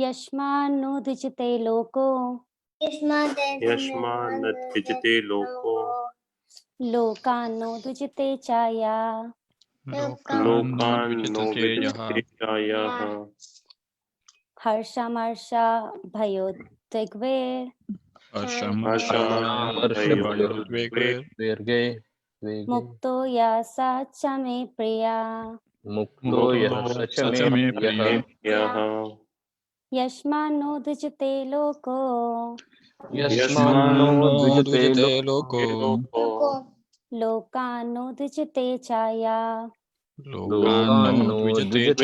यस्मान्नोदिचते लोको यस्मान्नद्विजते लोको लोकान्नोदिचते चाया लोकान्नोदिचते चायः हर्षमर्षा भयोद्विग्वे हर्षामर्षभयोद्वेगे मुक्तो यः स च मे प्रिया मुक्तो यः स च मे प्रियः यस्मान्नोदिचते लोको यस्मान्नो द्विजते लोको लोकान्नोदिचते चाया लोकान्नो द्विजते च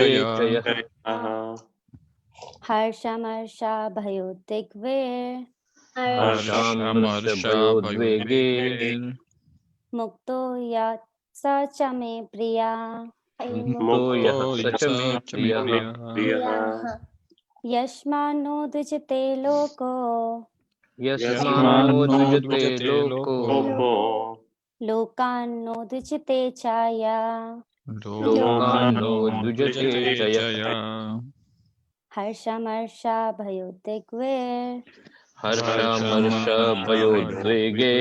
यः हर्षमर्षा भयोद्विग्वे हर्षामर्षभयोद्वेगे मुक्तो यः स च मे प्रिया मुक्तो यः स च मे प्रियः यस्मान्नोदिचते लोको यस्मान्नो द्विजते लोको लोकान्नोदिचते चाया लोकान्नो द्विजते च यः हर्षमर्षा भयोद्विग्वे हर्षामर्षभयोद्वेगे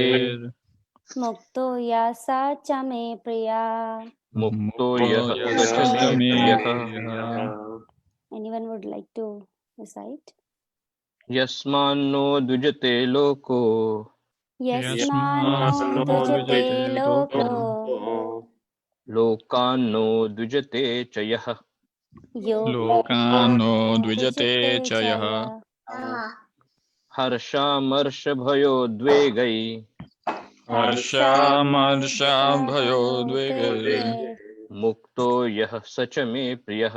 मुक्तो यः स च मे प्रिया मुक्तो यः स च मे प्रियः Anyone would like to recite? यस्मान्नो द्विजते लोको यस्मान्नोदिचते लोको लोकान्नो द्विजते च यः लोकान्नो द्विजते च यः हर्षामर्षभयोद्वेगै हर्षामर्षभयोद्वेगे मुक्तो यः स च मे प्रियः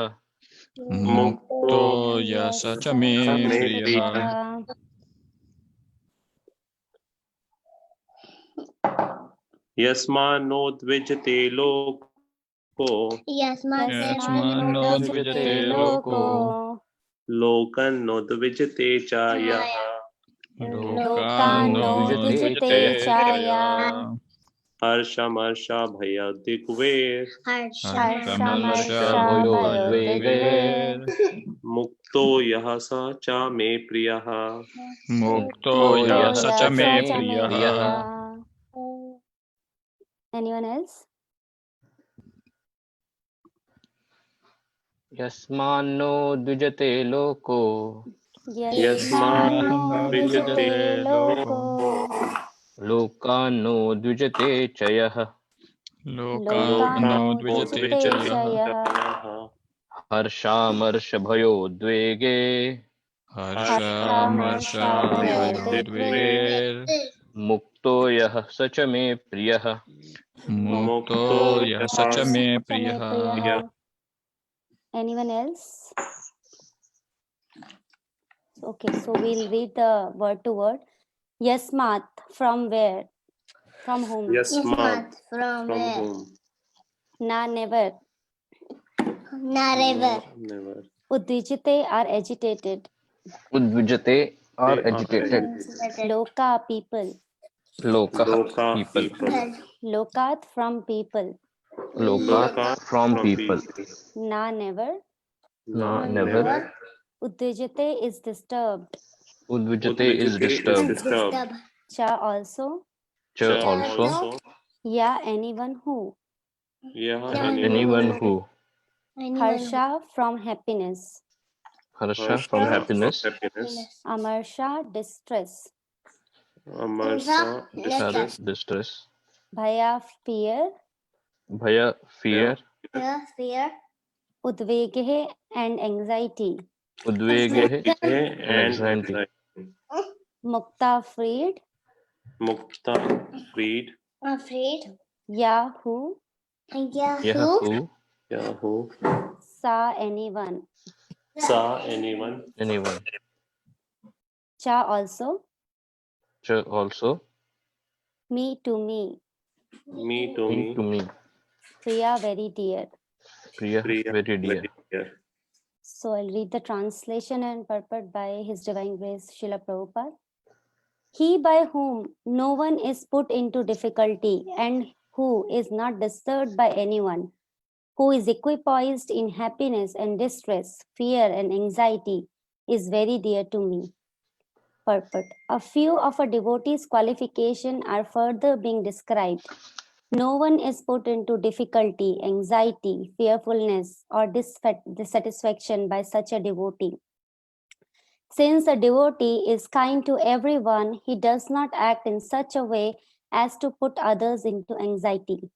मुक्तो यः स च मे प्रियः यस्मान्नो द्विजते लोको यस्मान्नो द्विजते लोको लोकान्नो द्विजते चायः लोकान्नो द्विजते चाया हर्षमर्षा भयोद्विग्वे हर्षमर्षभयोद्वेगे मुक्तो यः स च मे प्रियः मुक्तो यः स च मे प्रियः Anyone else? यस्मान्नो द्विजते लोको यस्मान्नो द्विजते लोको लोकान्नो द्विजते च यः लोकान्नो द्विजते च यः हर्षामर्षभयोद्वेगे हर्षामर्षभयोद्वेगे मुक्तो यः स च मे प्रियः मुक्तो यः स च मे प्रियः Anyone else? Okay, so we'll read the word to word. Yasmat, from where? From whom? Yasmat, from whom? Na, never. Never. Udvijite are agitated. उद्विजते are agitated. Loka, people. Lokah, people. Lokat, from people. Lokat, from people. Na, never. Na, never. Udvijite is disturbed. Udvijate is disturbed. Cha, also. Cha, also. Ya, anyone who. Anyone who. Harsha, from happiness. Harsha, from happiness. Amarsha, distress. Distress. Bhaya, fear. Bhaya, fear. Udvege and anxiety. Udvege and anxiety. Mukta, freed. Mukta, freed. Yahoo. Yahoo. Sa, anyone. Sa, anyone. Anyone. Cha, also. Cha, also. Me, to me. Me, to Me, to me. Priya, very dear. Priya, very dear. So I'll read the translation and purport by His Divine Grace Srila Prabhupada. He by whom no one is put into difficulty and who is not disturbed by anyone, who is equipoised in happiness and distress, fear and anxiety, is very dear to me. Purport. A few of a devotee's qualifications are further being described. No one is put into difficulty, anxiety, fearfulness, or dissatisfaction by such a devotee. Since a devotee is kind to everyone, he does not act in such a way as to put others into anxiety.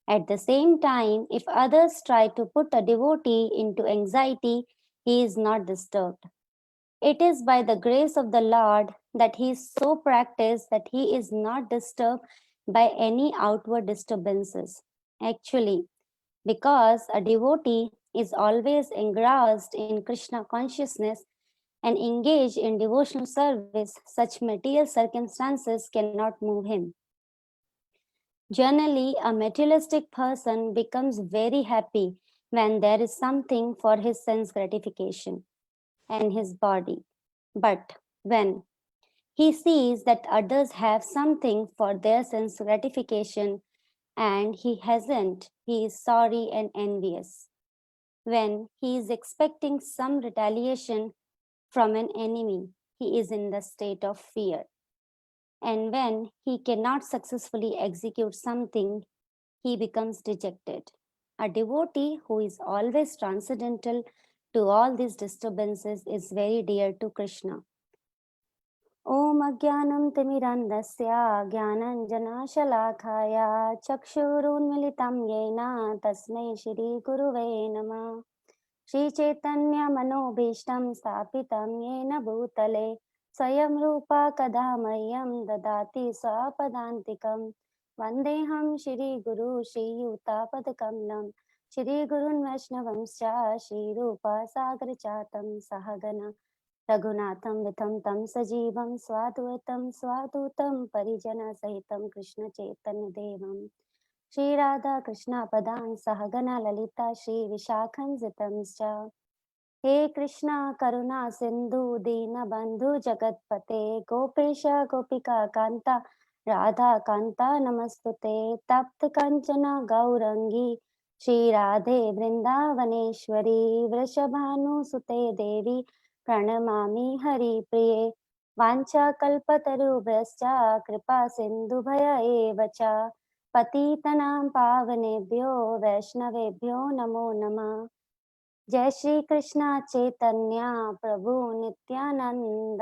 At the same time, if others try to put a devotee into anxiety, he is not disturbed. It is by the grace of the Lord that he is so practiced that he is not disturbed by any outward disturbances. Actually, because a devotee is always engrossed in Krishna consciousness and engaged in devotional service, such material circumstances cannot move him. Generally, a materialistic person becomes very happy when there is something for his sense gratification and his body. But when he sees that others have something for their sense gratification and he hasn't, he is sorry and envious. When he is expecting some retaliation from an enemy, he is in the state of fear. And when he cannot successfully execute something, he becomes dejected. A devotee who is always transcendental to all these disturbances is very dear to Krishna. Om Ajnanam Timirandasya Jnananjana Chakshurunmilitam Yena Tasmai Shri Guruve Namah. Shri Chaitanya Manobhishtam Stapitam Yena Bhutale Swayam Rupa Kadamayyam Dadati Swapadantikam Vandeham Shri Guru Shri Yutapadkamlam Shri Gurun Vaishnavamscha Shri Rupa Sagar Chatam Sahagana Raghunatham Vitham Tam Sajivam Swadutam Parijana Sahitam Krishna Chaitanya Devam Shri Radha Krishna Padan Sahagana Lalita Shri Vishakhan Zitamscha He Krishna Karuna Sindhu Dina Bandhu Jagatpate Gopesha Gopika Kanta Radha Kanta Namastute Tapt Kanchana Gaurangi Shri Radhe Vrindavaneshwari Vrishabhanu Sute Devi Pranamami Hari Priye Vancha Kalpatarubhyascha Kripa Sindhu Bhaya Evacha पतितनां पावनेभ्यो वैष्णवेभ्यो नमो नमः। जय श्री कृष्ण चैतन्य प्रभु नित्यानंद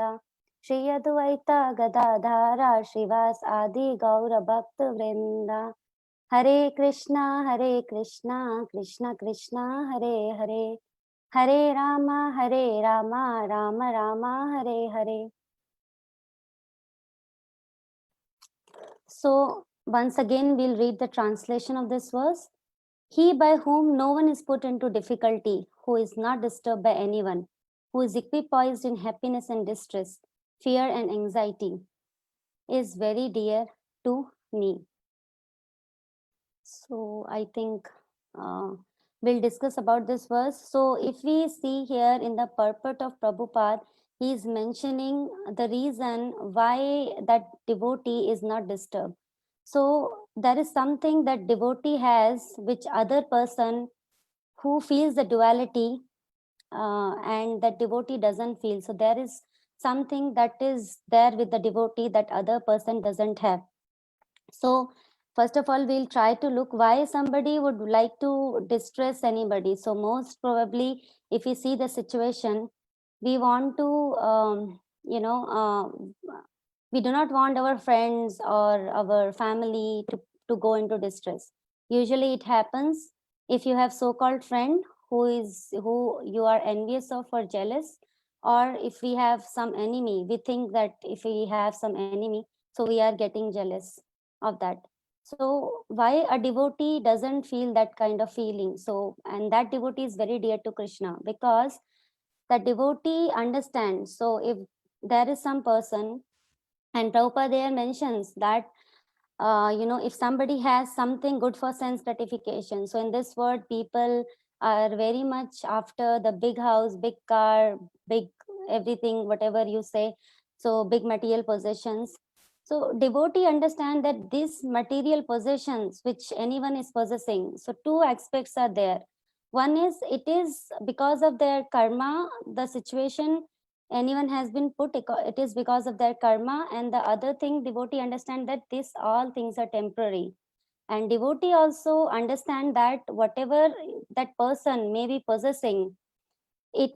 श्री अद्वैत गदाधर श्रीवास आदि गौर भक्त वृंद। हरे Krishna Krishna Krishna Hare Hare Hare Ram Ram Ram Hare Hare. So once again we'll read the translation of this verse. He by whom no one is put into difficulty, who is not disturbed by anyone, who is equipoised in happiness and distress, fear and anxiety, is very dear to me. So I think we'll discuss about this verse. So if we see here in the purport of Prabhupada, he is mentioning the reason why that devotee is not disturbed. So there is something that devotee has which other person who feels the duality and that devotee doesn't feel. So there is something that is there with the devotee that other person doesn't have. So first of all, we'll try to look why somebody would like to distress anybody. So most probably, if we see the situation, we want to, we do not want our friends or our family to go into distress. Usually it happens if you have so-called friend who you are envious of or jealous, or if we have some enemy, we think that if we have some enemy, so we are getting jealous of that. So why a devotee doesn't feel that kind of feeling? So, and that devotee is very dear to Krishna because the devotee understands. So if there is some person, and Prabhupada there mentions that if somebody has something good for sense gratification. So in this world, people are very much after the big house, big car, big everything, whatever you say. So big material possessions. So devotee understand that these material possessions which anyone is possessing, so two aspects are there. One is it is because of their karma, the situation anyone has been put, it is because of their karma. And the other thing, devotee understand that this all things are temporary. And devotee also understand that whatever that person may be possessing, he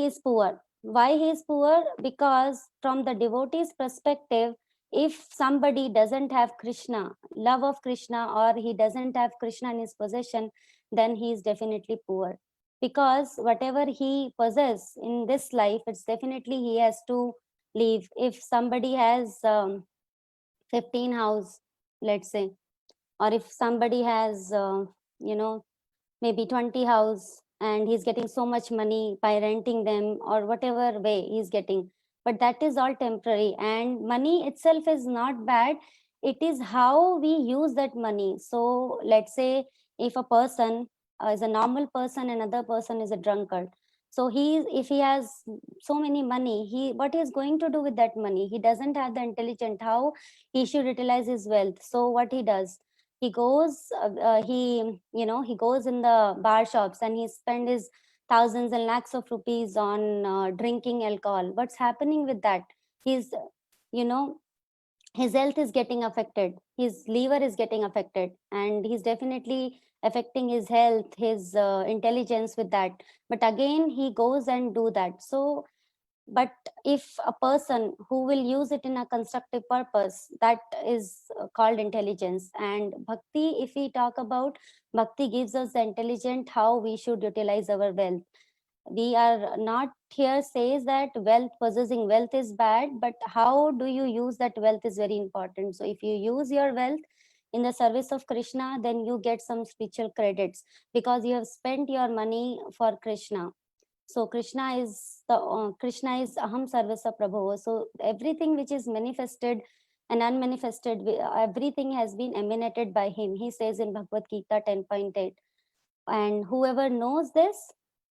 is poor. Why he is poor? Because from the devotee's perspective, if somebody doesn't have Krishna, love of Krishna, or he doesn't have Krishna in his possession, then he is definitely poor. Because whatever he possesses in this life, it's definitely he has to leave. If somebody has 15 house, let's say, or if somebody has maybe 20 house, and he's getting so much money by renting them or whatever way he's getting, but that is all temporary. And money itself is not bad, it is how we use that money. So let's say if a person is a normal person, another person is a drunkard, so if he has so many money, what he is going to do with that money? He doesn't have the intelligence how he should utilize his wealth. So what he does, he goes he goes in the bar shops and he spends his thousands and lakhs of rupees on drinking alcohol. What's happening with that? He's you know his health is getting affected, his liver is getting affected, and he's definitely affecting his health, his intelligence with that. But again he goes and do that. So but if a person who will use it in a constructive purpose, that is called intelligence. And bhakti, if we talk about, bhakti gives us the intelligence how we should utilize our wealth. We are not here says that possessing wealth is bad, but how do you use that wealth is very important. So if you use your wealth in the service of Krishna, then you get some spiritual credits because you have spent your money for Krishna. So Krishna is Aham Sarvasya Prabhu. So everything which is manifested and unmanifested, everything has been emanated by him. He says in Bhagavad Gita 10.8, and whoever knows this,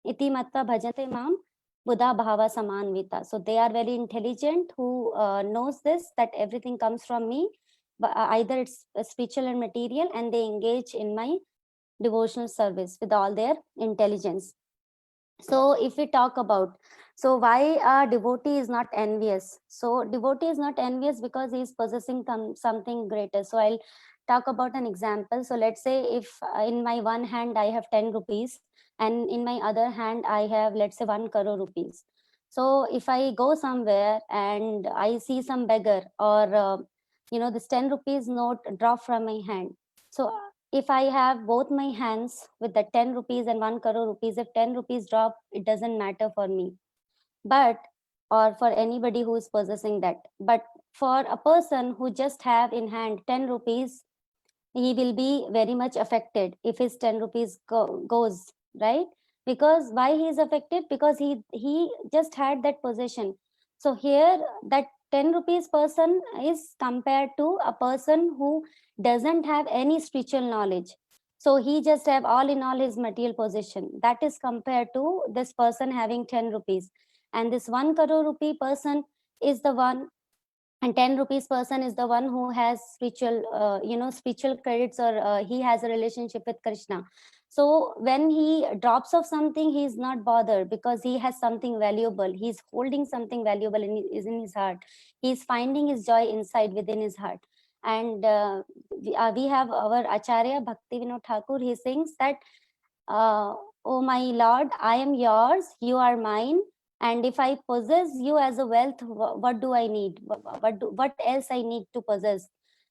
iti matta bhajate mam buddha bhava samanvita. So they are very intelligent who knows this, that everything comes from me, but either it's spiritual and material, and they engage in my devotional service with all their intelligence. So if we talk about, so why a devotee is not envious? So devotee is not envious because he is possessing something greater. So I'll talk about an example. So let's say if in my one hand I have 10 rupees and in my other hand I have, let's say, 1 crore rupees. So if I go somewhere and I see some beggar or this 10 rupees note drop from my hand, so if I have both my hands with the 10 rupees and 1 crore rupees, if 10 rupees drop, it doesn't matter for me. But, or for anybody who is possessing that. But for a person who just have in hand 10 rupees, he will be very much affected if his 10 rupees goes, right? Because why he is affected? Because he just had that possession. So here that 10 rupees person is compared to a person who doesn't have any spiritual knowledge. So he just have all in all his material possession. That is compared to this person having 10 rupees. And this 1 crore rupee person is the one, and 10 rupees person is the one who has spiritual credits, or he has a relationship with Krishna. So when he drops off something, he is not bothered because he has something valuable. He's holding something valuable is in his heart. He's finding his joy inside within his heart. And we have our Acharya Bhakti Vinod Thakur. He sings that, oh my Lord, I am yours, you are mine. And if I possess you as a wealth, what do I need? What else I need to possess?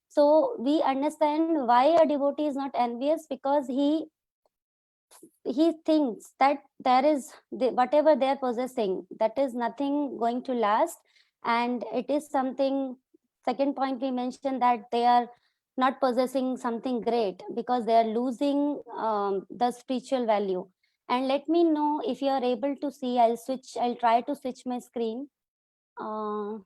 So we understand why a devotee is not envious, because he thinks that whatever they are possessing, that is nothing going to last, and it is something. Second point we mentioned that they are not possessing something great because they are losing the spiritual value. And let me know if you are able to see. I'll try to switch my screen. And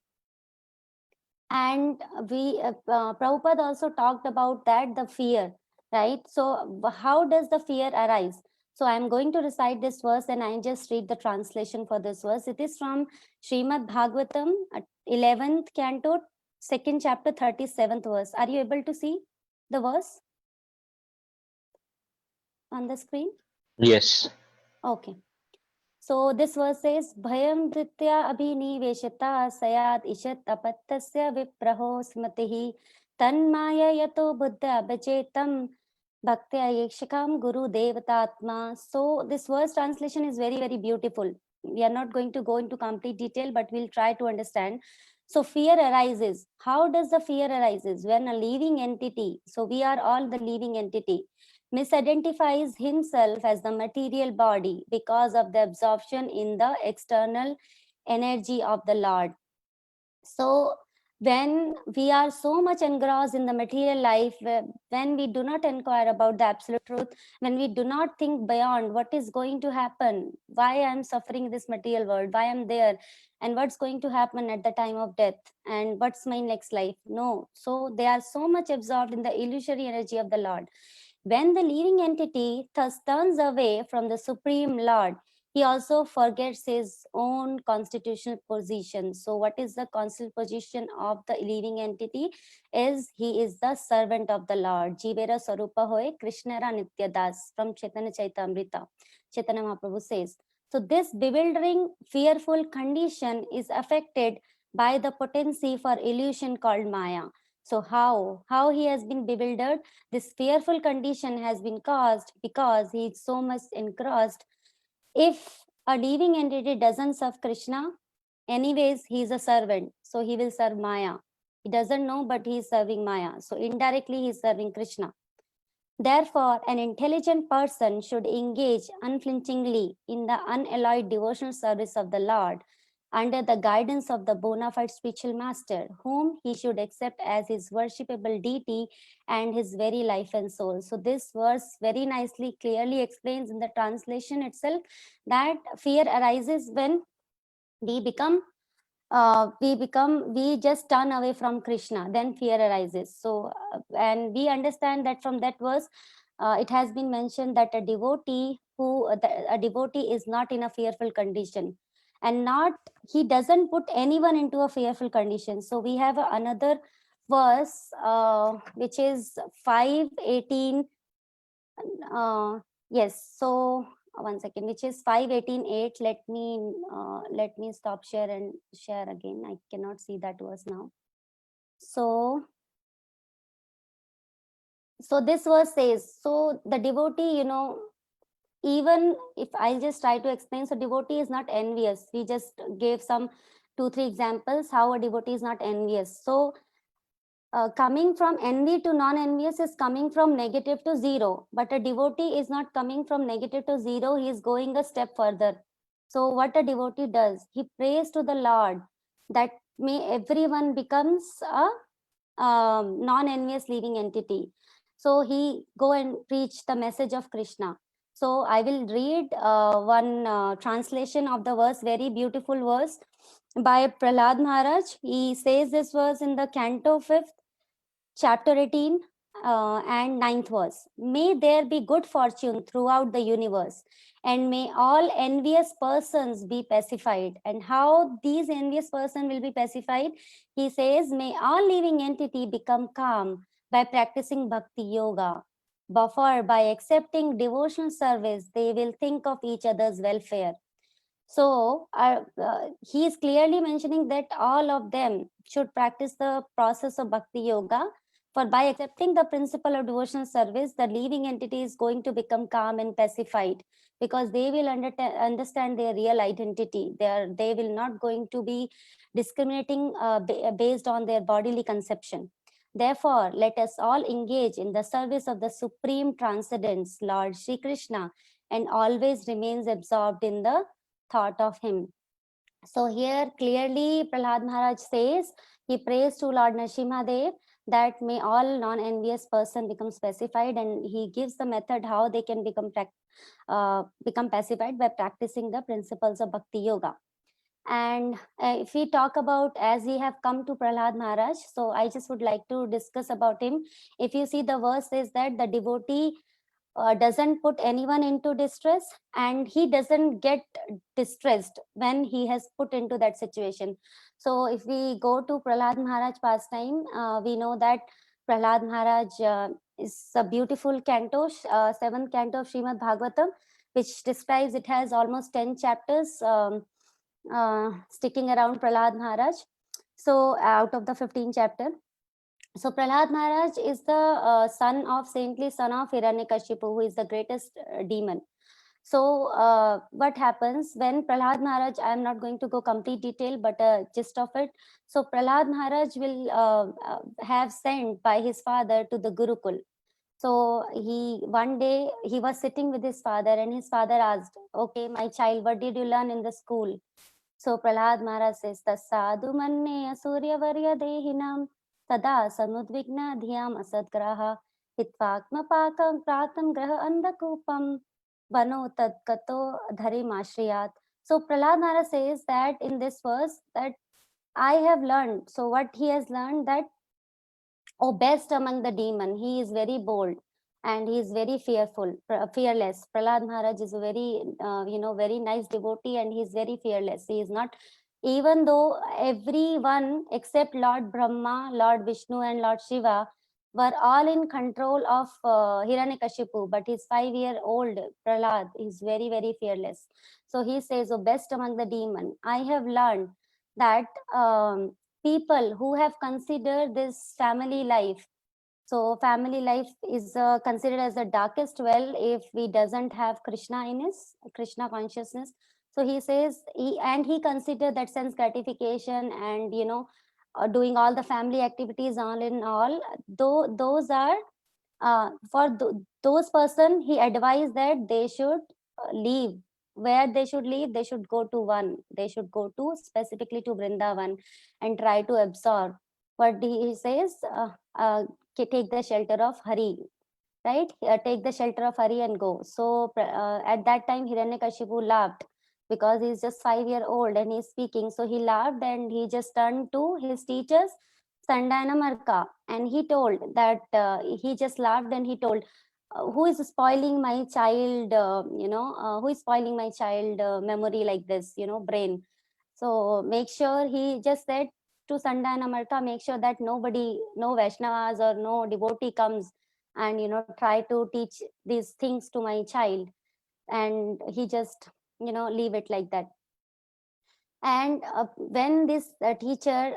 Prabhupada also talked about that, the fear, right? So how does the fear arise? So I'm going to recite this verse and I just read the translation for this verse. It is from Srimad Bhagavatam, 11th canto, 2nd chapter, 37th verse. Are you able to see the verse on the screen? Yes. Okay. So this verse says, Bhayam dhritya abhiniveshata sayat ishat apattasya vipraho smatihi tanmaya yato buddha abhajetam bhaktya yekshakam guru devatatma. So this verse translation is very, very beautiful. We are not going to go into complete detail, but we'll try to understand. So fear arises. How does the fear arises? When a living entity, so we are all the living entity, misidentifies himself as the material body because of the absorption in the external energy of the Lord. So when we are so much engrossed in the material life, when we do not inquire about the absolute truth, when we do not think beyond what is going to happen, why I'm suffering in this material world, why I'm there, and what's going to happen at the time of death, and what's my next life. No, so they are so much absorbed in the illusory energy of the Lord. When the living entity thus turns away from the Supreme Lord, he also forgets his own constitutional position. So what is the constitutional position of the living entity? Is he is the servant of the Lord. Jivera Sarupa Hoy Krishnara Nityadas from Chaitanya Chaitamrita. Chaitanya Mahaprabhu says. So this bewildering, fearful condition is affected by the potency for illusion called Maya. So how he has been bewildered? This fearful condition has been caused because he is so much engrossed. If a living entity doesn't serve Krishna, anyways, he is a servant. So he will serve Maya. He doesn't know, but he is serving Maya. So indirectly, he is serving Krishna. Therefore, an intelligent person should engage unflinchingly in the unalloyed devotional service of the Lord under the guidance of the bona fide spiritual master, whom he should accept as his worshipable deity and his very life and soul. So this verse very nicely, clearly explains in the translation itself that fear arises when we we just turn away from Krishna, then fear arises. So and we understand that from that verse, it has been mentioned that a devotee is not in a fearful condition, and not he doesn't put anyone into a fearful condition. So we have another verse which is 5:18. Yes, so one second, which is 5:18:8. Let me stop share and share again. I cannot see that verse now. So this verse says, so the devotee, even if I just try to explain, so devotee is not envious. We just gave some 2-3 examples how a devotee is not envious. So coming from envy to non-envious is coming from negative to zero, but a devotee is not coming from negative to zero. He is going a step further. So what a devotee does, he prays to the Lord that may everyone becomes a non-envious living entity. So he go and preach the message of Krishna. So I will read one translation of the verse, very beautiful verse by Prahlad Maharaj. He says this verse in the Canto 5th, chapter 18 and 9th verse. May there be good fortune throughout the universe, and may all envious persons be pacified. And how these envious persons will be pacified? He says, may all living entity become calm by practicing bhakti yoga. For by accepting devotional service, they will think of each other's welfare. So he is clearly mentioning that all of them should practice the process of bhakti yoga. For by accepting the principle of devotional service, the living entity is going to become calm and pacified, because they will understand their real identity. They will not going to be discriminating based on their bodily conception. Therefore, let us all engage in the service of the Supreme Transcendence, Lord Shri Krishna, and always remains absorbed in the thought of him. So here clearly Prahlad Maharaj says, he prays to Lord Nrsimhadev that may all non-envious person become pacified, and he gives the method how they can become pacified by practicing the principles of bhakti yoga. And if we talk about, as we have come to Prahlad Maharaj, so I just would like to discuss about him. If you see, the verse says that the devotee doesn't put anyone into distress, and he doesn't get distressed when he has put into that situation. So if we go to Prahlad Maharaj pastime, we know that Prahlad Maharaj is a beautiful canto, 7th canto of Srimad Bhagavatam, which describes, it has almost 10 chapters sticking around Prahlad Maharaj. So out of the 15 chapter. So Prahlad Maharaj is the saintly son of Hiranyakashipu, who is the greatest demon. So what happens when Prahlad Maharaj, I am not going to go complete detail, but gist of it. So Prahlad Maharaj will have sent by his father to the Gurukul. So one day he was sitting with his father, and his father asked, okay, my child, what did you learn in the school? So Prahlad Maharaj says, Tasadu manne asurya varya dehinam tada samudvigna dhyam asadgraha hitvakma pakam pratam graha andakupam vano tadkato dharim ashriyat. So Prahlad Maharaj says that in this verse that I have learned. So what he has learned, that best among the demon, he is very bold and he is very fearless. Prahlad Maharaj is a very very nice devotee, and he is very fearless. He is not, even though everyone except Lord Brahma, Lord Vishnu and Lord Shiva were all in control of Hiranyakashipu, but his 5-year-old Prahlad is very, very fearless. So he says, best among the demon, I have learned that people who have considered this family life, so family life is considered as the darkest well if we doesn't have Krishna in his Krishna consciousness. So he says he considered that sense gratification and doing all the family activities all in all, though those are those person, he advised that they should leave. Where they should leave, they should go to they should go to specifically to Vrindavan and try to absorb what he says, take the shelter of Hari, right? Take the shelter of Hari and go. So at that time Hiranyakashipu laughed, because he's just 5-year-old and he's speaking. So he laughed and he just turned to his teachers, Sandanamarka, and he told that he just laughed and he told, who is spoiling my child, who is spoiling my child memory like this, brain. So make sure, he just said to Sandanamarka, make sure that nobody, no Vaishnavas or no devotee comes and try to teach these things to my child. And he just leave it like that. And when this teacher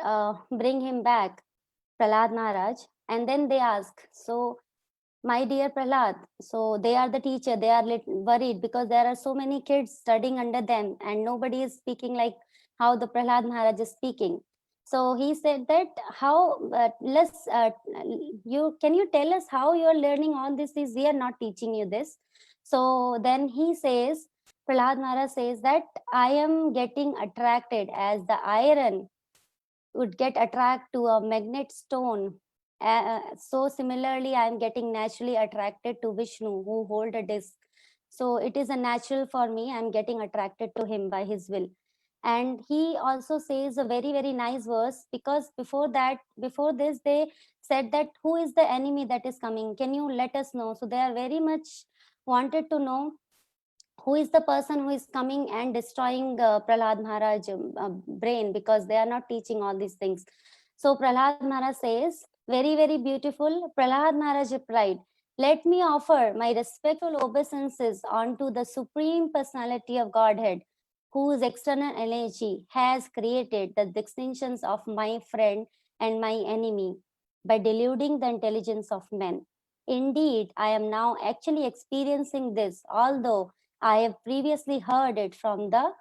bring him back, Prahlad Maharaj, and then they ask, so my dear Prahlad, so they are the teacher, they are worried because there are so many kids studying under them and nobody is speaking like how the Prahlad Maharaj is speaking. So he said that how can you tell us how you are learning all this? Is we are not teaching you this. So then he says, Prahlad Maharaj says that I am getting attracted as the iron would get attracted to a magnet stone. So similarly, I am getting naturally attracted to Vishnu, who hold a disc. So it is a natural for me. I am getting attracted to him by his will. And he also says a very, very nice verse, because before this, they said that who is the enemy that is coming? Can you let us know? So they are very much wanted to know who is the person who is coming and destroying Prahlad Maharaj brain, because they are not teaching all these things. So Prahlad Maharaj says, very, very beautiful. Prahlad Maharaj replied, let me offer my respectful obeisances unto the Supreme Personality of Godhead, whose external energy has created the distinctions of my friend and my enemy by deluding the intelligence of men. Indeed, I am now actually experiencing this, although I have previously heard it from the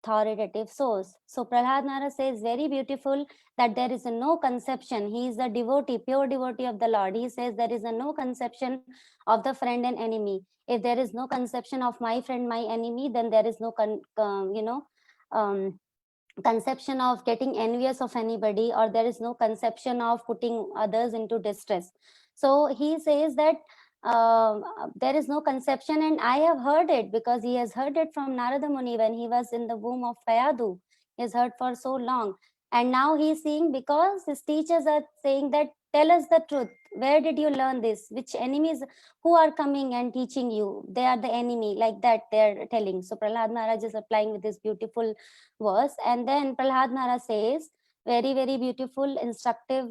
authoritative source. So Prahlad Maharaj says very beautiful that there is no conception. He is a devotee, pure devotee of the Lord. He says there is no conception of the friend and enemy. If there is no conception of my friend, my enemy, then there is no conception of getting envious of anybody, or there is no conception of putting others into distress. So he says that there is no conception, and I have heard it because he has heard it from Narada Muni when he was in the womb of Payadu. He has heard for so long, and now he is seeing, because his teachers are saying that tell us the truth, where did you learn this, which enemies who are coming and teaching you, they are the enemy, like that they are telling. So Prahlad Maharaj is applying with this beautiful verse, and then Prahlad Maharaj says very, very beautiful instructive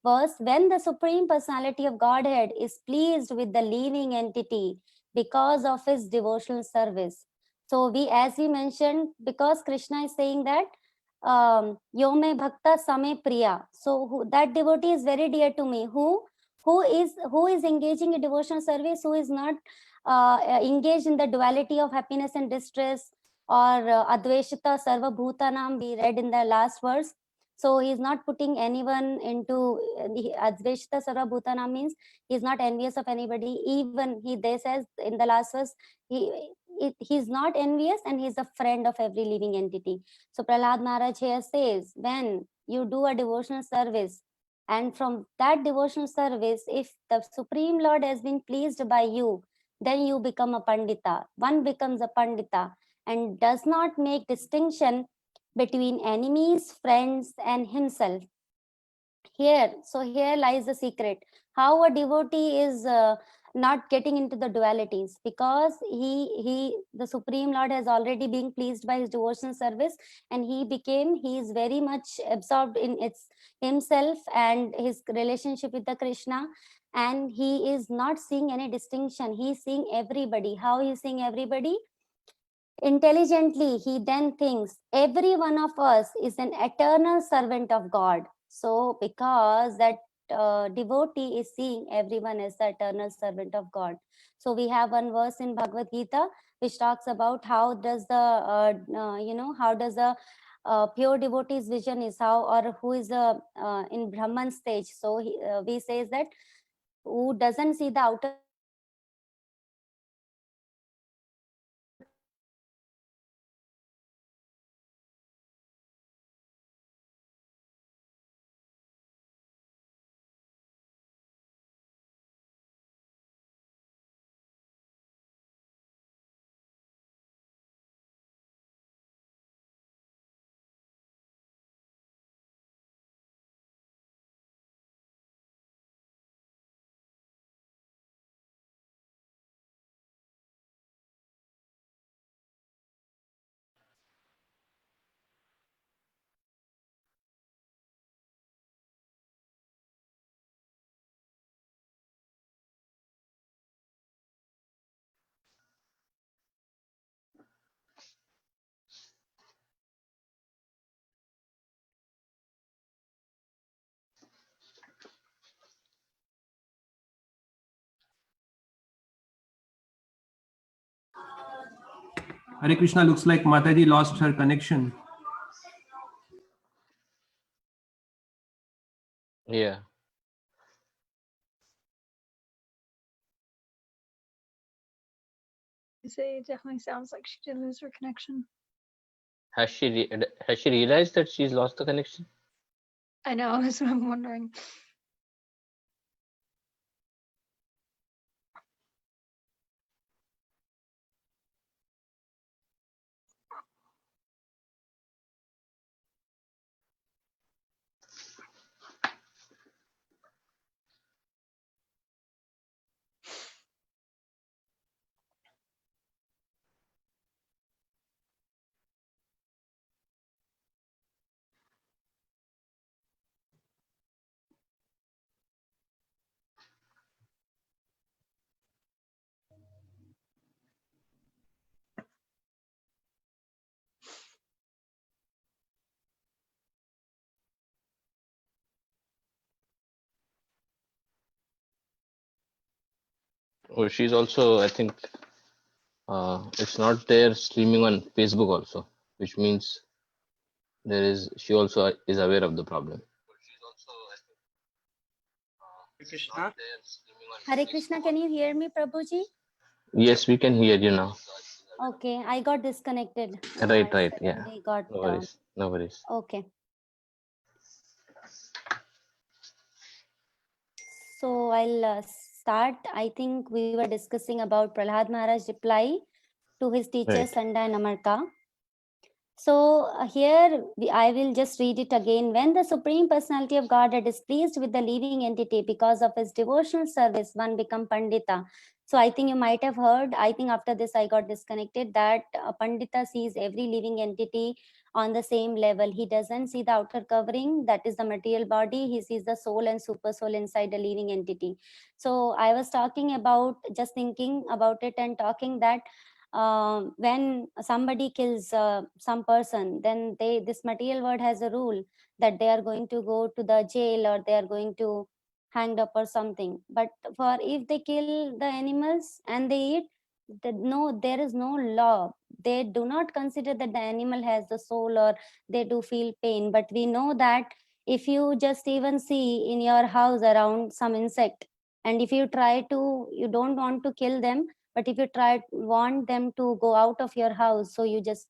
verse, when the Supreme Personality of Godhead is pleased with the living entity, because of his devotional service. So as we mentioned, because Krishna is saying that yo me bhakta same priya. So that devotee is very dear to me. Who is engaging in devotional service, who is not engaged in the duality of happiness and distress, or adveshita sarva bhutanam, we read in the last verse. So he is not putting anyone into adveshita sarva bhutanam, means he is not envious of anybody. Even they says in the last verse, he's not envious and he's a friend of every living entity. So Prahlad Maharaj here says, when you do a devotional service, and from that devotional service, if the Supreme Lord has been pleased by you, then you become a Pandita. One becomes a Pandita and does not make distinction between enemies, friends, and himself. Here lies the secret. How a devotee is not getting into the dualities, because the Supreme Lord has already been pleased by his devotional service, and he is very much absorbed in himself and his relationship with the Krishna, and he is not seeing any distinction. He is seeing everybody. How he is seeing everybody? Intelligently, he then thinks every one of us is an eternal servant of God. So because that devotee is seeing everyone as the eternal servant of God. So we have one verse in Bhagavad Gita which talks about how does the pure devotee's vision is, how, or who is in Brahman stage. So we says that who doesn't see the outer Hare Krishna, looks like Mataji lost her connection. Yeah. It definitely sounds like she did lose her connection. Has she realized that she's lost the connection? I know, that's what I'm wondering. Or she's also, I think, it's not there streaming on Facebook also, which means she also is aware of the problem. Krishna. Hare Krishna, can you hear me, Prabhuji? Yes, we can hear you now. Okay, I got disconnected. Right, I yeah. suddenly got, No worries. No worries. okay. So I'll start. I think we were discussing about Prahlad Maharaj's reply to his teacher Right. Sanda and Amarka. So here I will just read it again. When the Supreme Personality of God are displeased with the living entity because of his devotional service, one become Pandita. So I think you might have heard, I think after this I got disconnected, that Pandita sees every living entity on the same level. He doesn't see the outer covering, that is the material body. He sees the soul and super soul inside a living entity. So I was talking about, just thinking about it and talking that when somebody kills some person, then this material world has a rule that they are going to go to the jail or they are going to hanged up or something. But for if they kill the animals and they eat, no, there is no law. They do not consider that the animal has the soul or they do feel pain. But we know that if you just even see in your house around some insect, and if you try to, you don't want to kill them, but if you want them to go out of your house, so you just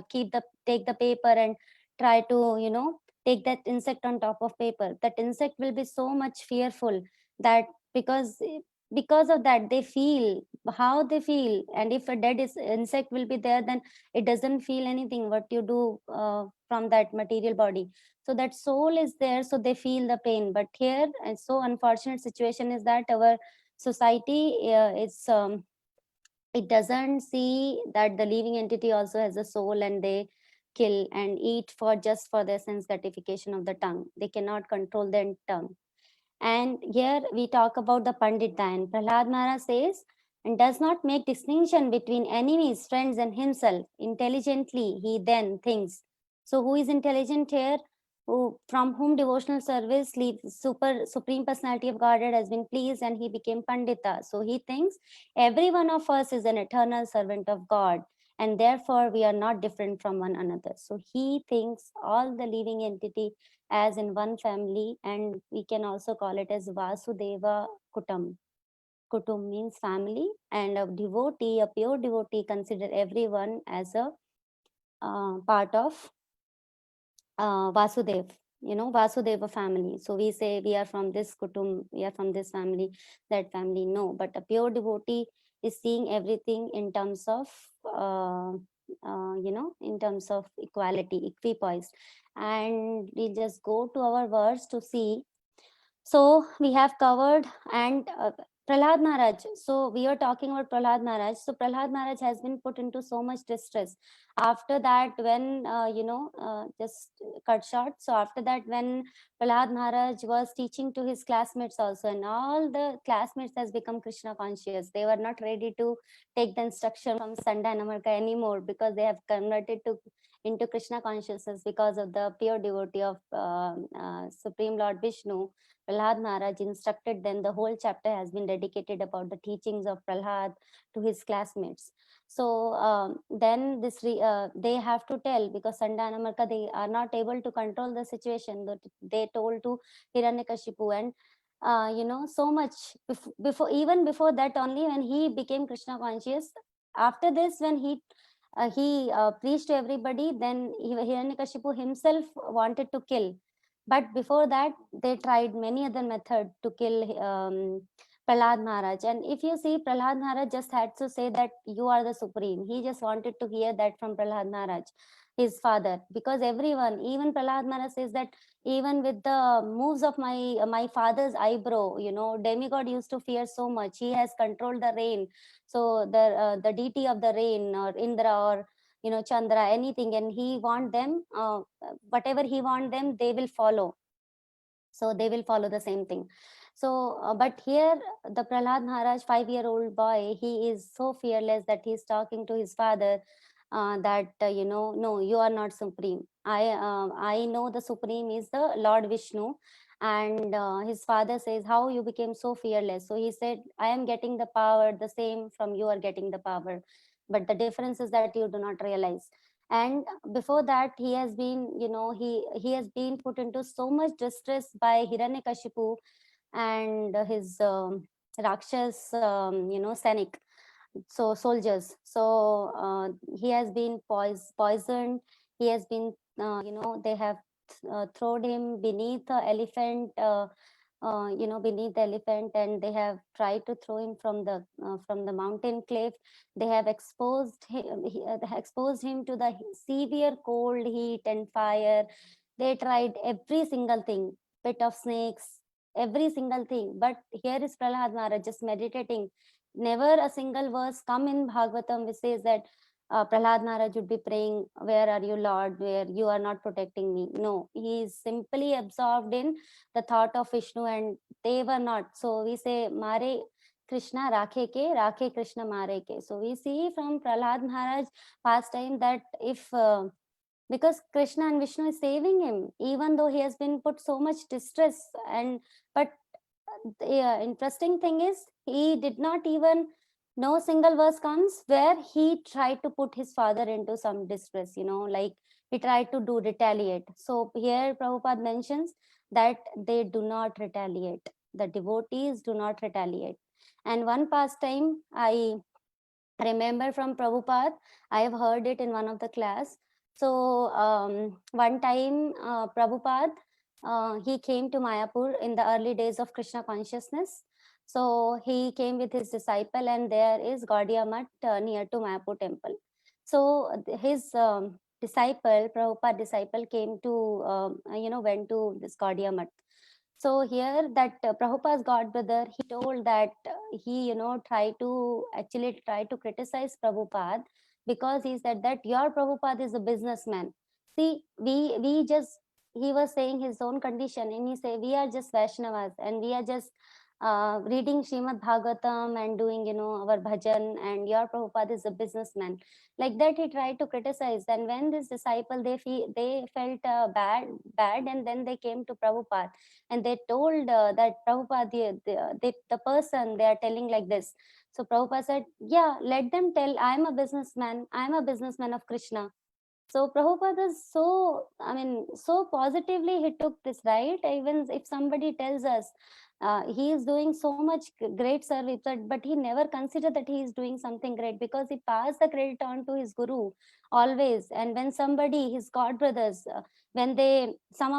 take the paper and try to, take that insect on top of paper. That insect will be so much fearful that because of that they feel how they feel. And if a insect will be there, then it doesn't feel anything what you do from that material body. So that soul is there, so they feel the pain. But here, and so unfortunate situation is that our society it doesn't see that the living entity also has a soul, and they kill and eat for just for the sense gratification of the tongue. They cannot control their tongue. And here we talk about the Pandita, and Prahlad Maharaj says, and does not make distinction between enemies, friends, and himself. Intelligently, he then thinks. So, who is intelligent here? From whom devotional service Supreme Personality of Godhead has been pleased, and he became Pandita. So, he thinks every one of us is an eternal servant of God, and therefore we are not different from one another. So, he thinks all the living entity as in one family, and we can also call it as Vasudeva Kutum. Kutum means family, and a devotee, a pure devotee, consider everyone as a part of Vasudev, Vasudeva family. So we say we are from this Kutum, we are from this family, that family. No, but a pure devotee is seeing everything in terms of in terms of equality, equipoise. And we just go to our verse to see. So we have covered, and Prahlad Maharaj. So we are talking about Prahlad Maharaj. So Prahlad Maharaj has been put into so much distress. After that, when just cut short. So after that, when Prahlad Maharaj was teaching to his classmates also, and all the classmates has become Krishna conscious. They were not ready to take the instruction from Sanda and Amarka anymore, because they have converted into Krishna consciousness because of the pure devotee of Supreme Lord Vishnu. Prahlad Maharaj instructed them. The whole chapter has been dedicated about the teachings of Prahlad to his classmates. So then they have to tell, because Sanda and Amarka, they are not able to control the situation. They told to Hiranyakashipu, and so much even before that only, when he became Krishna conscious. After this, when he preached to everybody, then Hiranyakashipu himself wanted to kill. But before that, they tried many other methods to kill Prahlad Maharaj. And if you see, Prahlad Maharaj just had to say that you are the supreme. He just wanted to hear that from Prahlad Maharaj, his father. Because everyone, even Prahlad Maharaj says that even with the moves of my father's eyebrow, demigod used to fear so much. He has controlled the rain. So the deity of the rain, or Indra, or Chandra, anything, and he want them, whatever he want them, they will follow. So they will follow the same thing. So but here the Prahlad Maharaj, 5-year-old boy, he is so fearless that he's talking to his father that no, you are not supreme. I know the supreme is the Lord Vishnu. And his father says, how you became so fearless? So he said, I am getting the power the same from you are getting the power, but the difference is that you do not realize. And before that, he has been he has been put into so much distress by Hiranyakashipu and his Rakshas Sainik, so soldiers. So he has been poisoned. He has been they have thrown him beneath the elephant, beneath the elephant, and they have tried to throw him from the mountain cliff. They have exposed him to the severe cold, heat, and fire. They tried every single thing, pit of snakes, every single thing. But here is Prahlad Maharaj just meditating. Never a single verse come in Bhagavatam which says that Prahlad Maharaj would be praying, where are you, Lord, where you are not protecting me. No, he is simply absorbed in the thought of Vishnu, and they were not. So we say, Mare Krishna Rakhe Krishna Mare ke. So we see from Prahlad Maharaj pastime that if because Krishna and Vishnu is saving him, even though he has been put so much distress, and but the interesting thing is he did not even, no single verse comes where he tried to put his father into some distress, like he tried to do retaliate. So here Prabhupada mentions that they do not retaliate. The devotees do not retaliate. And one pastime I remember from Prabhupada, I have heard it in one of the class. So one time Prabhupada, he came to Mayapur in the early days of Krishna consciousness. So he came with his disciple, and there is Gaudiya Math near to Mayapur temple. So his disciple, Prabhupada disciple, came to, went to this Gaudiya Math. So here that Prabhupada's god brother, he told that he, tried to criticize Prabhupada, because he said that your Prabhupada is a businessman. See, he was saying his own condition, and he said, we are just Vaishnavas, and we are just reading Srimad Bhagavatam and doing, our bhajan, and your Prabhupada is a businessman. Like that, he tried to criticize. And when this disciple, they felt bad, and then they came to Prabhupada, and they told that Prabhupada, the person, they are telling like this. So Prabhupada said, yeah, let them tell, I'm a businessman of Krishna. So Prabhupada is so, so positively he took this, right? Even if somebody tells us he is doing so much great service, but he never considered that he is doing something great, because he passed the credit on to his guru always. And when somebody, his god brothers, some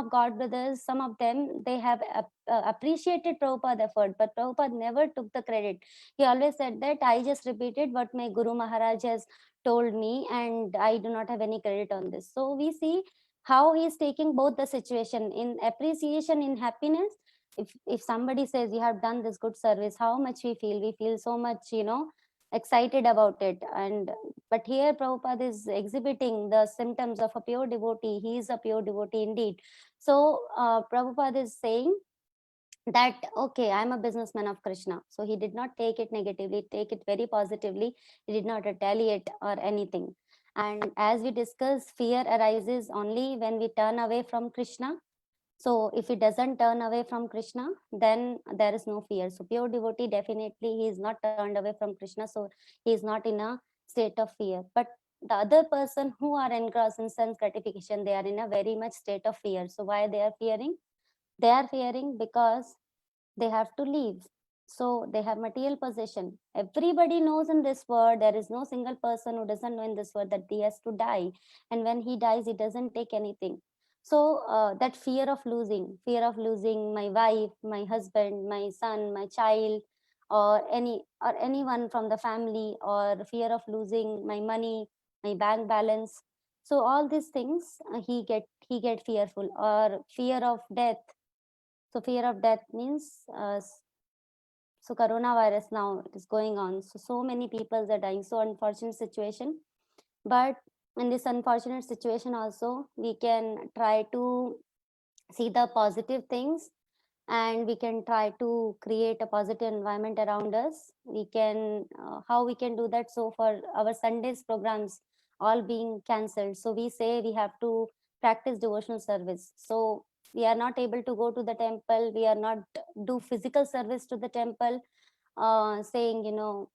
of them, they have appreciated Prabhupada's effort, but Prabhupada never took the credit. He always said that I just repeated what my Guru Maharaj has told me, and I do not have any credit on this. So we see how he is taking both the situation in appreciation, in happiness. If somebody says you have done this good service, how much we feel so much, excited about it. And but here Prabhupada is exhibiting the symptoms of a pure devotee. He is a pure devotee indeed. So Prabhupada is saying that, okay, I'm a businessman of Krishna. So he did not take it negatively, take it very positively. He did not retaliate or anything. And as we discussed, fear arises only when we turn away from Krishna. So if he doesn't turn away from Krishna, then there is no fear. So pure devotee, definitely he is not turned away from Krishna. So he is not in a state of fear. But the other person who are engrossed in sense gratification, they are in a very much state of fear. So why they are fearing? They are fearing because they have to leave. So they have material possession. Everybody knows in this world, there is no single person who doesn't know in this world that he has to die. And when he dies, he doesn't take anything. So that fear of losing my wife, my husband, my son, my child, or anyone from the family, or fear of losing my money, my bank balance. So all these things he get fearful, or fear of death. So fear of death means so coronavirus now is going on. So many people are dying. So unfortunate situation. But in this unfortunate situation also, we can try to see the positive things, and we can try to create a positive environment around us. We can how we can do that? So for our Sundays programs all being cancelled, so we say we have to practice devotional service. So we are not able to go to the temple, we are not do physical service to the temple, saying,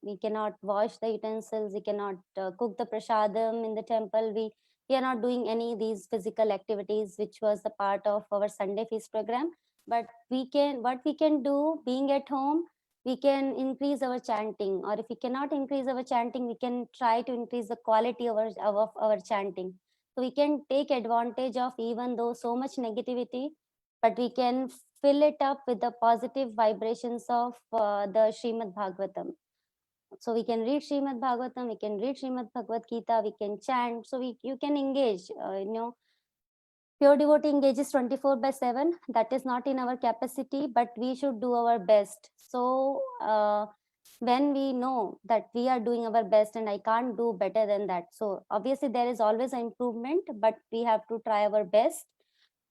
we cannot wash the utensils, we cannot cook the prasadam in the temple. We are not doing any of these physical activities, which was the part of our Sunday feast program. But what we can do, being at home, we can increase our chanting, or if we cannot increase our chanting, we can try to increase the quality of our chanting. So we can take advantage of, even though so much negativity, but we can fill it up with the positive vibrations of the Srimad Bhagavatam. So we can read Srimad Bhagavatam, we can read Srimad Bhagavad Gita, we can chant. So you can engage, pure devotee engages 24/7. That is not in our capacity, but we should do our best. So when we know that we are doing our best and I can't do better than that. So obviously there is always an improvement, but we have to try our best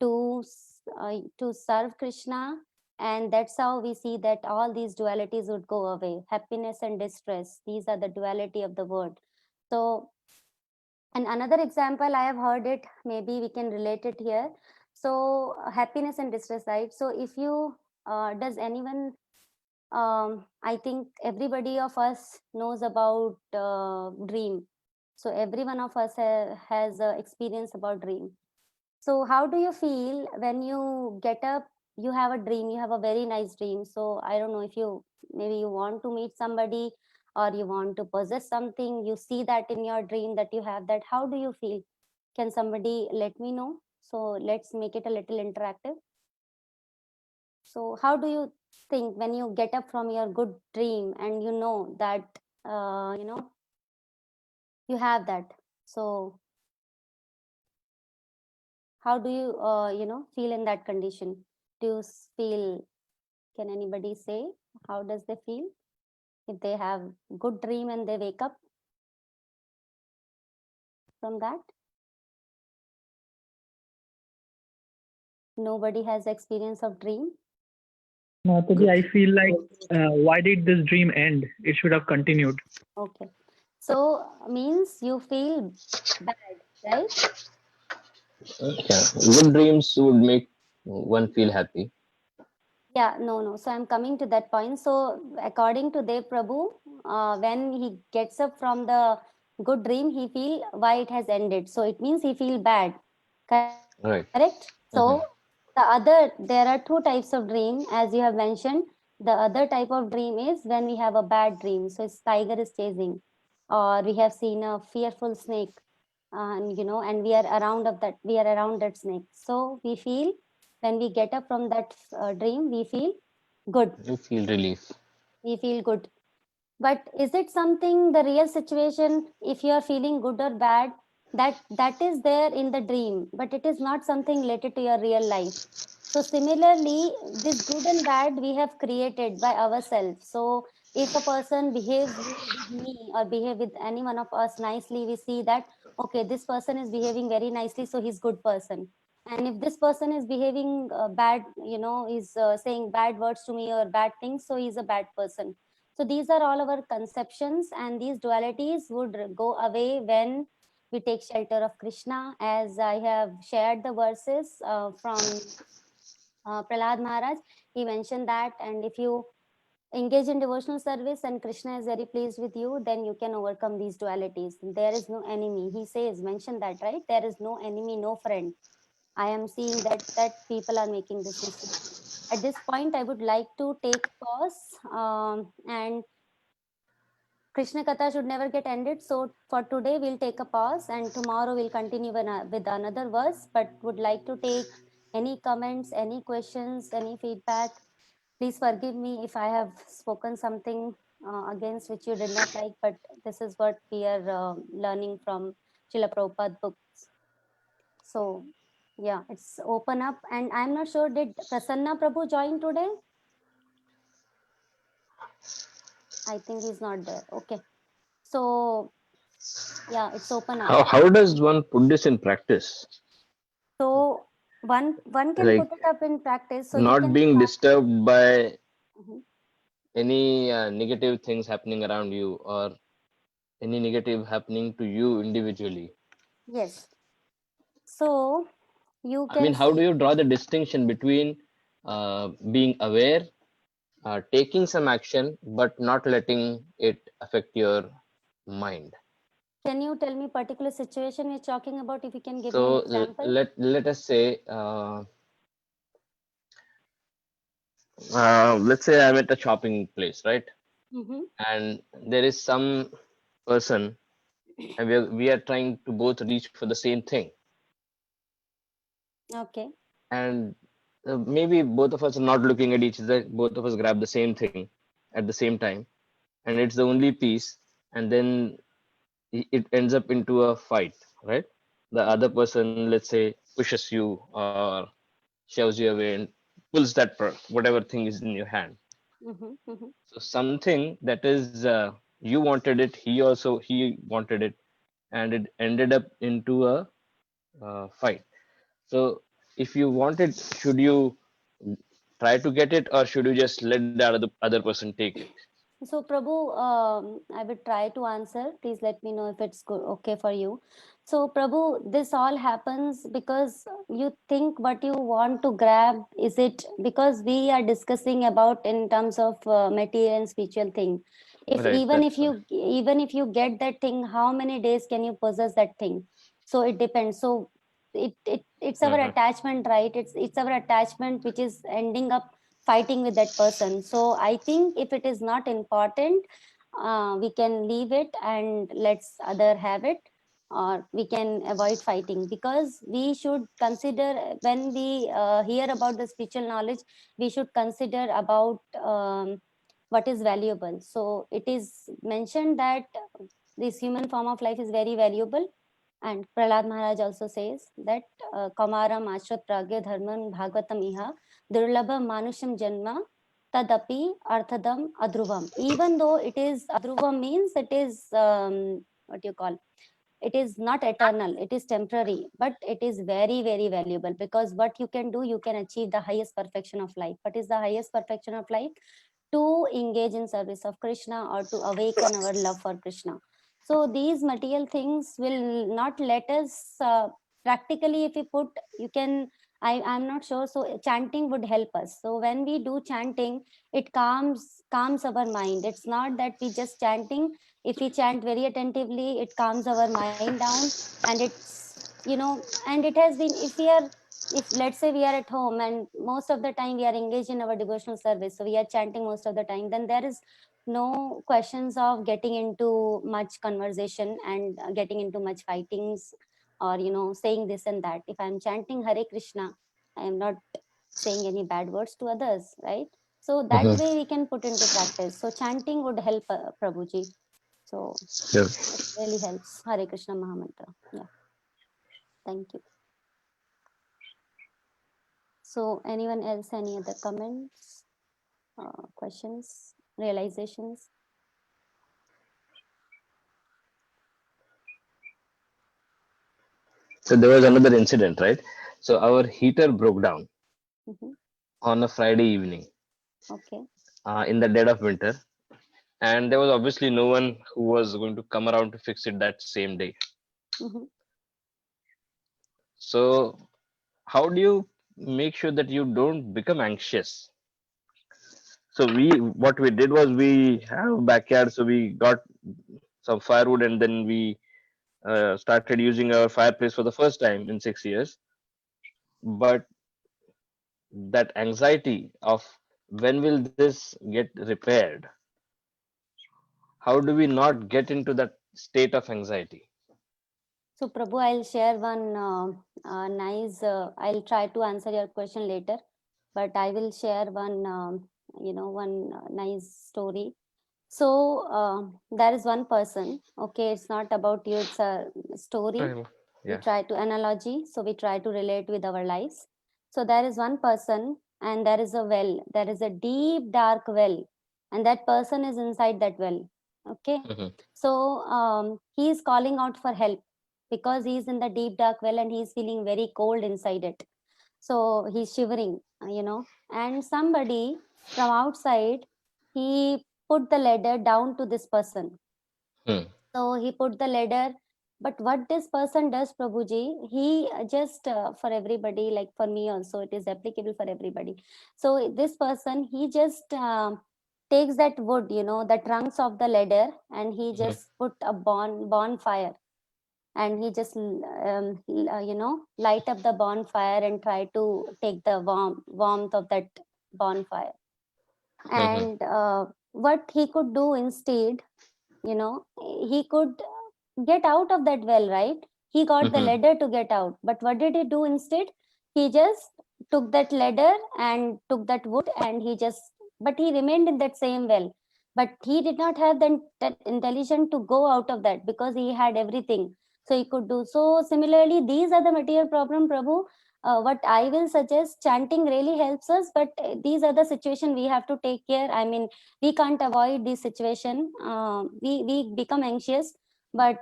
to serve Krishna, and that's how we see that all these dualities would go away. Happiness and distress, these are the duality of the world. So, and another example I have heard it, maybe we can relate it here. So happiness and distress, right? So if you does anyone I think everybody of us knows about dream. So every one of us has experience about dream. So how do you feel when you get up, you have a dream, you have a very nice dream. So I don't know if maybe you want to meet somebody or you want to possess something, you see that in your dream that you have that. How do you feel? Can somebody let me know? So let's make it a little interactive. So how do you think when you get up from your good dream and you know that, you have that? So how do you, feel in that condition? Do you feel, can anybody say, how does they feel if they have good dream and they wake up from that? Nobody has experience of dream? Mataji, I feel like why did this dream end? It should have continued. Okay. So means you feel bad, right? Yeah, good dreams would make one feel happy. Yeah, no. So I'm coming to that point. So according to Dev Prabhu, when he gets up from the good dream, he feel why it has ended. So it means he feel bad. Right. Correct? So there are two types of dream, as you have mentioned. The other type of dream is when we have a bad dream. So it's tiger is chasing, or we have seen a fearful snake, and we are around that snake. So we feel when we get up from that dream, we feel good. You feel relief. We feel good. But is it something the real situation? If you are feeling good or bad, that is there in the dream, but it is not something related to your real life. So similarly, this good and bad we have created by ourselves. So if a person behaves with me or behave with any one of us nicely, we see that okay, this person is behaving very nicely, so he's good person. And if this person is behaving bad, is saying bad words to me or bad things, so he's a bad person. So these are all our conceptions, and these dualities would go away when we take shelter of Krishna, as I have shared the verses from Prahlad Maharaj. He mentioned that, and if you engage in devotional service and Krishna is very pleased with you, then you can overcome these dualities. There is no enemy. He says, mention that, right? There is no enemy, no friend. I am seeing that people are making this mistake. At this point, I would like to take pause, and Krishna Katha should never get ended. So for today, we'll take a pause, and tomorrow we'll continue with another verse. But would like to take any comments, any questions, any feedback. Please forgive me if I have spoken something against which you did not like, but this is what we are learning from Srila Prabhupada books. So yeah, it's open up, and I'm not sure, did Prasanna Prabhu join today? I think he's not there. Okay. So yeah, it's open up. How does one put this in practice? So one can Like, put it up in practice. So you not can being disturbed by Mhm. any negative things happening around you, or any negative happening to you individually. Yes. So you I can mean, how do you draw the distinction between being aware, taking some action, but not letting it affect your mind? Can you tell me particular situation you're talking about? If you can give me an So example. let us say, let's say I'm at a shopping place, right? Mm-hmm. And there is some person, and we are trying to both reach for the same thing, Okay. and maybe both of us are not looking at each other. Both of us grab the same thing at the same time, and it's the only piece, and then it ends up into a fight, right? The other person, let's say, pushes you or shoves you away and pulls that whatever thing is in your hand. So something that is you wanted it, he wanted it, and it ended up into a fight. So if you want it, should you try to get it, or should you just let the other person take it? So, Prabhu, I will try to answer. Please let me know if it's good, okay for you. So, Prabhu, this all happens because you think what you want to grab. Is it because we are discussing about in terms of material and spiritual thing? If Right, even that's if you even if you get that thing, how many days can you possess that thing? So it depends. So it's our Mhm. attachment, right? It's our attachment which is ending up fighting with that person. So I think if it is not important, we can leave it and let's other have it, or we can avoid fighting, because we should consider when we hear about the spiritual knowledge, we should consider about what is valuable. So it is mentioned that this human form of life is very valuable, and Prahlad Maharaj also says that Kamaram Ashrat Pragya Dharman Bhagavatam Iha Durlabha Manusham Janma Tadapi Arthadam Adruvam. Even though it is Adruvam means it is what you call, it is not eternal, it is temporary, but it is very, very valuable, because what you can do, you can achieve the highest perfection of life. What is the highest perfection of life? To engage in service of Krishna, or to awaken our love for Krishna. So these material things will not let us practically, if we put, you can, I'm not sure. So chanting would help us. So when we do chanting, it calms our mind. It's not that we just chanting. If we chant very attentively, it calms our mind down, and it's, and it has been, if let's say we are at home and most of the time we are engaged in our devotional service, so we are chanting most of the time, then there is no questions of getting into much conversation and getting into much fightings, or saying this and that. If I'm chanting Hare Krishna, I am not saying any bad words to others, right? So that Mhm. way we can put into practice. So chanting would help, Prabhuji. So Yeah. it really helps. Hare Krishna Mahamantra. Yeah. Thank you. So anyone else, any other comments, questions, realizations? So there was another incident, right? So our heater broke down Mhm. on a Friday evening Okay. in the dead of winter, and there was obviously no one who was going to come around to fix it that same day. Mhm. So how do you make sure that you don't become anxious? So what we did was, we have a backyard, so we got some firewood, and then we started using our fireplace for the first time in 6 years. But that anxiety of when will this get repaired? How do we not get into that state of anxiety? So Prabhu, I'll share one nice, I'll try to answer your question later, but I will share one, one nice story. So there is one person, okay, it's not about you, it's a story. We Yeah. try to analogy, so we try to relate with our lives. So there is one person, and there is a well, there is a deep dark well, and that person is inside that well. Okay. Mhm. So he is calling out for help, because he is in the deep dark well and he is feeling very cold inside it. So he's shivering, and somebody from outside, he put the ladder down to this person. Hmm. So he put the ladder, but what this person does, Prabhuji, he just for everybody, like for me also, it is applicable for everybody. So this person, he just takes that wood, the trunks of the ladder, and he Mhm. just put a bonfire, and he just light up the bonfire and try to take the warmth of that bonfire. Mhm. And what he could do instead, he could get out of that well, right? He got the Mhm. ladder to get out, but what did he do instead? He just took that ladder and took that wood, and he just, but he remained in that same well, but he did not have that intelligence to go out of that, because he had everything, so he could do. So similarly, these are the material problem, Prabhu. what I will suggest, chanting really helps us, but these are the situation we have to take care. I mean, we can't avoid this situation. We become anxious, but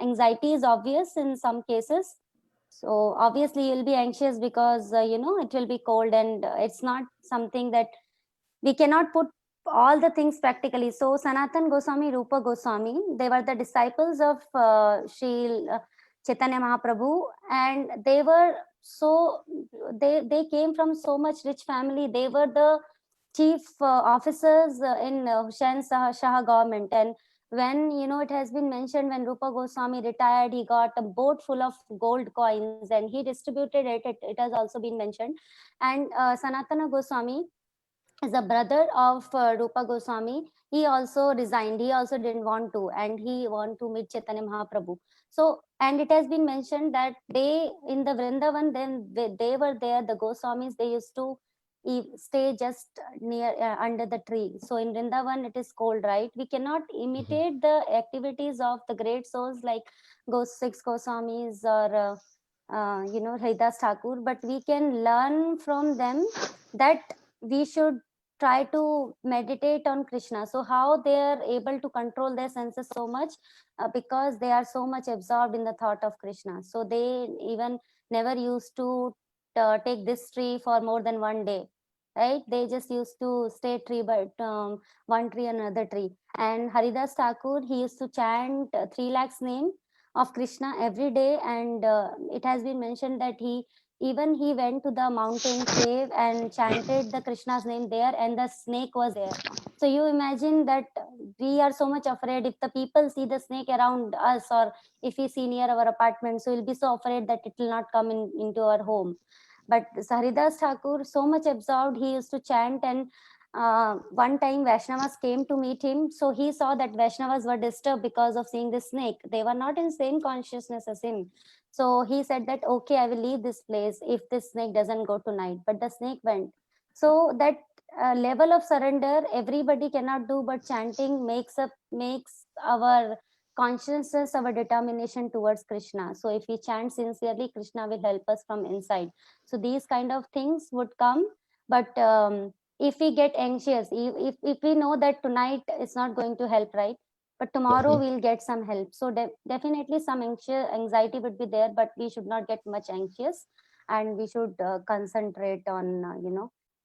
anxiety is obvious in some cases. So obviously you'll be anxious because it will be cold, and it's not something that we cannot put all the things practically. So Sanatan Goswami, Rupa Goswami, they were the disciples of Sri Chaitanya Mahaprabhu, and they were they came from so much rich family. They were the chief officers in Hussain Shah government. And when it has been mentioned, when Rupa Goswami retired, he got a boat full of gold coins and he distributed it. It has also been mentioned. And Sanatana Goswami is a brother of Rupa Goswami. He also resigned. He also didn't want to, and he want to meet Chaitanya Mahaprabhu. So, and it has been mentioned that they in the Vrindavan, then they were there. The Goswamis, they used to stay just near under the tree. So in Vrindavan, it is cold, right? We cannot imitate the activities of the great souls like six Goswamis or Haridas Thakur, but we can learn from them that we should try to meditate on Krishna. So how they are able to control their senses so much, because they are so much absorbed in the thought of Krishna. So they even never used to take this tree for more than one day, right? They just used to stay tree by one tree another tree. And Haridas Thakur, he used to chant 3 lakhs name of Krishna every day, and it has been mentioned that he went to the mountain cave and chanted the Krishna's name there, and the snake was there. So you imagine that we are so much afraid if the people see the snake around us, or if we see near our apartment, so we'll be so afraid that it will not come into our home. But Haridas Thakur, so much absorbed, he used to chant. And one time Vaishnavas came to meet him, so he saw that Vaishnavas were disturbed because of seeing the snake. They were not in same consciousness as him. So he said that, okay, I will leave this place if this snake doesn't go tonight. But the snake went. So that level of surrender, everybody cannot do, but chanting makes our consciousness, our determination towards Krishna. So if we chant sincerely, Krishna will help us from inside. So these kind of things would come. But if we get anxious, if we know that tonight it's not going to help, right? But tomorrow we'll get some help. So definitely some anxiety would be there, but we should not get much anxious, and we should concentrate on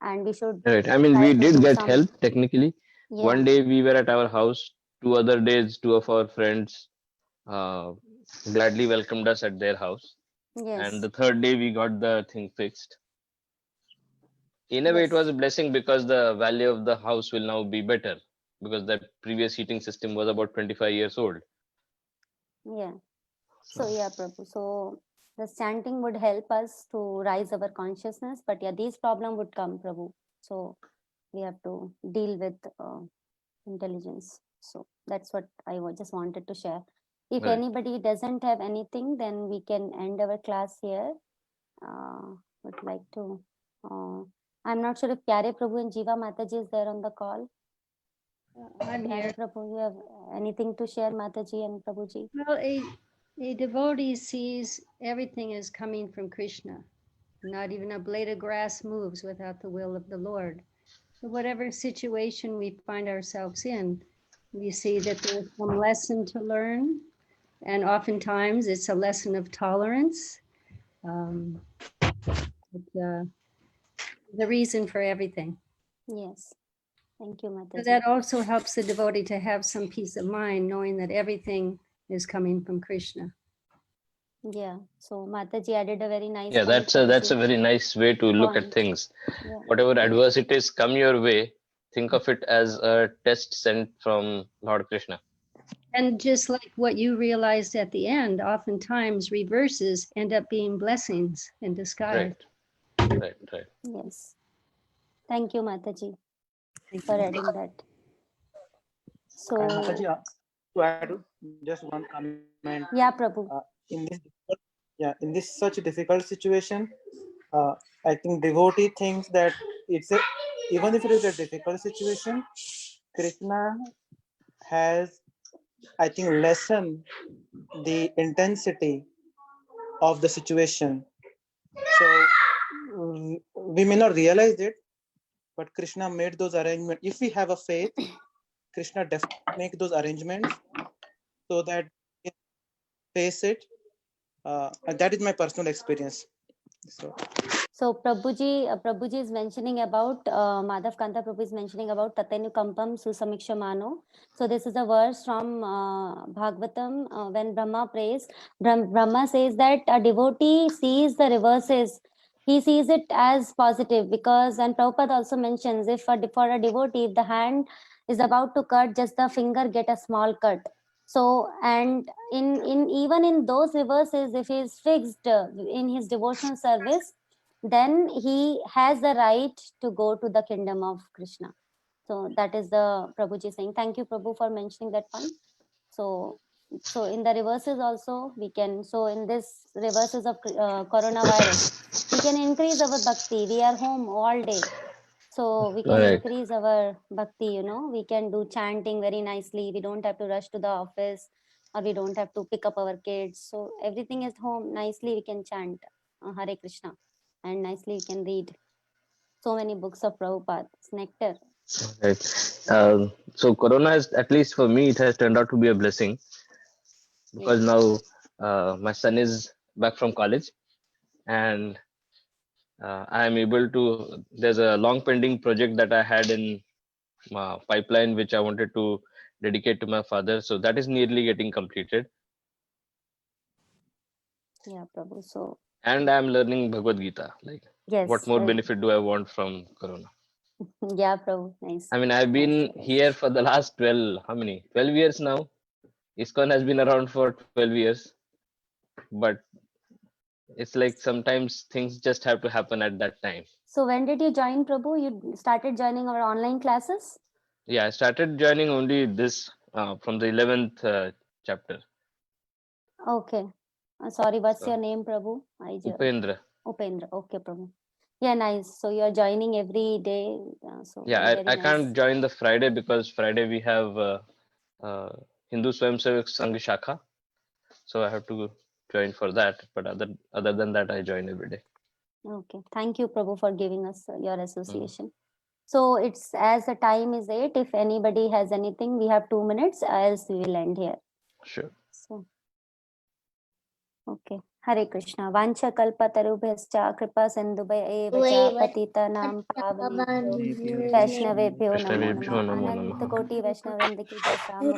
and we should Right. I mean, try we to did do get some. help technically. Yeah. One day we were at our house. 2 other days, 2 of our friends uh, gladly welcomed us at their house. Yes. And the 3rd day we got the thing fixed. In a way, it Yes. was a blessing because the value of the house will now be better, because that previous heating system was about 25 years old. Yeah. So yeah, Prabhu. So the chanting would help us to rise our consciousness, but yeah, these problem would come, Prabhu. So we have to deal with intelligence. So that's what I just wanted to share. If Right. anybody doesn't have anything, then we can end our class here. Would like to. I'm not sure if Pyare Prabhu and Jiva Mataji is there on the call. I'm Pyare here. Prabhu, you have anything to share, Mataji and Prabhuji? Well, a devotee sees everything is coming from Krishna. Not even a blade of grass moves without the will of the Lord. So whatever situation we find ourselves in, we see that there's some lesson to learn. And oftentimes it's a lesson of tolerance. The reason for everything. Yes. Thank you, So Mataji. that also helps the devotee to have some peace of mind, knowing that everything is coming from Krishna. Yeah. So Mataji added a very nice Yeah, point. that's a very nice way to look at Point. things. Yeah. Whatever adversities come your way, think of it as a test sent from Lord Krishna. And just like what you realized at the end, oftentimes reverses end up being blessings in disguise. Right. Yes. Thank you, Mataji, Thank for you. adding that. So Mataji, to add just one comment. yeah, Prabhu. In this such a difficult situation, I think devotee thinks that even if it is a difficult situation, Krishna has, I think, lessened the intensity of the situation. So we may not realize it, but Krishna made those arrangements. If we have a faith, Krishna definitely make those arrangements so that we can face it. And that is my personal experience. So Prabhuji is mentioning about Madhav Kanta Prabhu is mentioning about Tatenu Kampam Susamikshamano. So this is a verse from Bhagavatam when Brahma prays. Brahma says that a devotee sees the reverses. He sees it as positive because, and Prabhupada also mentions, if for a devotee, if the hand is about to cut, just the finger get a small cut. So, and in even in those reverses, if he is fixed in his devotional service, then he has the right to go to the kingdom of Krishna. So that is the Prabhuji saying. Thank you, Prabhu, for mentioning that point. So in the reverses also we can, so in this reverses of coronavirus, we can increase our bhakti. We are home all day. So we can Correct. increase our bhakti, you know, we can do chanting very nicely. We don't have to rush to the office or we don't have to pick up our kids. So everything is home. Nicely we can chant Hare Krishna and nicely we can read so many books of Prabhupada. It's nectar. Right. So Corona is, at least for me, it has turned out to be a blessing because now my son is back from college and I am able to. There's a long pending project that I had in pipeline which I wanted to dedicate to my father. So that is nearly getting completed. Yeah, Prabhu. So And I'm learning Bhagavad Gita. Like, yes. what more benefit do I want from Corona? Yeah, Prabhu. Nice. I mean, I've been here for the last 12 years now. ISKCON has been around for 12 years. But it's like sometimes things just have to happen at that time. So when did you join, Prabhu? You started joining our online classes? Yeah, I started joining only this from the 11th chapter. Okay. Sorry, what's So, your name, Prabhu? Upendra. Upendra. Okay, Prabhu. Yeah, nice. So you're joining every day. So Yeah, very I nice. can't join the Friday because Friday we have Hindu Swayamsevak Sangh Shakha. So I have to join for that. But other than that, I join every day. Okay. Thank you, Prabhu, for giving us your association. So it's as the time is 8. If anybody has anything, we have 2 minutes, else we will end here. Sure. So, okay. Hare Krishna. Vancha kalpa tarubhyascha kripa sindhubhaya eva cha patitanam pavanebhyo vaishnavebhyo namo Vaishnavebhyo namah. namo Ananta namah. koti vaishnavrinda ki jai Ram